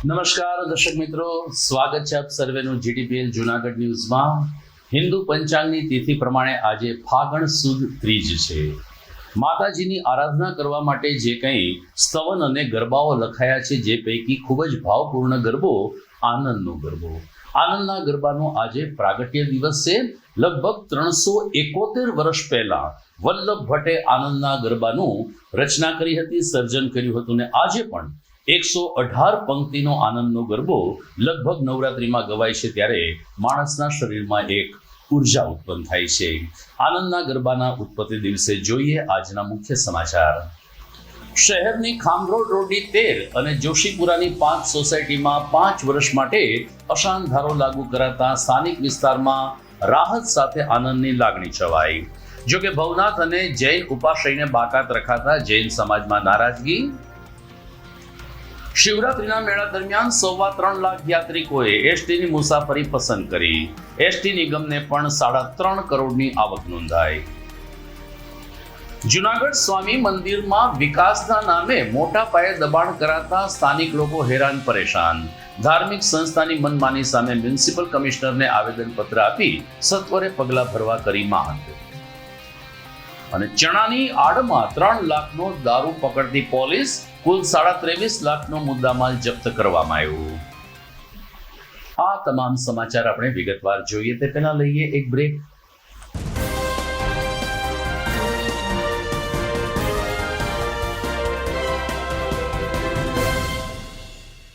નમસ્કાર દર્શક મિત્રો, સ્વાગત છે આપ સર્વેનું જીટીપીએલ જૂનાગઢ ન્યૂઝમાં। હિન્દુ પંચાંગની તિથિ પ્રમાણે આજે ફાગણ સુદ ત્રીજ છે। માતાજીની આરાધના કરવા માટે જે કંઈ સ્તવન અને ગરબાઓ લખાયા છે, જે પૈકી ખૂબ જ ભાવપૂર્ણ ગરબો આનંદનો ગરબો। આનંદના ગરબાનો આજે પ્રાગટ્ય દિવસ છે। લગભગ 371 વર્ષ પહેલા વલ્લભ ભટ્ટે આનંદના ગરબાનું રચના કરી હતી, સર્જન કર્યું હતું, ને આજે પણ 118 પંક્તિનો આનંદનો ગરબો લગભગ નવરાત્રિમાં ગવાય છે, ત્યારે માણસના શરીરમાં એક ઉર્જા ઉત્પન્ન થાય છે। આનંદના ગરબાના ઉત્પત્તિ દિવસે જોઈએ આજના મુખ્ય સમાચાર। શહેરની ખામરોડ રોડની 13 અને જોશીપુરાની 5 સોસાયટીમાં 5 વર્ષ માટે અશાંત ધારો લાગુ કરાતા સ્થાનિક વિસ્તારમાં રાહત સાથે આનંદની લાગણી છવાઈ। જોકે ભવનાથ અને જૈન ઉપાશ્રયને બાકાત રખાતા જૈન સમાજમાં નારાજગી। શિવરાત્રીના મેળા દરમિયાન 3.25 લાખ યાત્રિકોએ એસટીની મુસાફરી પસંદ કરી। એસટી નિગમને પણ 3.5 કરોડની આવક નોંધાઈ। જૂનાગઢ સ્વામી મંદિરમાં વિકાસના નામે મોટા પાયે દબાણ કરાતા સ્થાનિક લોકો હેરાન પરેશાન। ધાર્મિક સંસ્થાની મનમાની સામે મ્યુનિસિપલ કમિશનરને આવેદનપત્ર આપી સત્વરે પગલાં ભરવા કરી માંગ। અને ચણાની આડમાં 3 લાખનો દારૂ પકડતી પોલીસ, કુલ 23.5 લાખનો મુદ્દામાલ જપ્ત કરવામાં આવ્યો। આ તમામ સમાચાર આપણે વિગતવાર જોઈએ તે પહેલા લઈએ એક બ્રેક।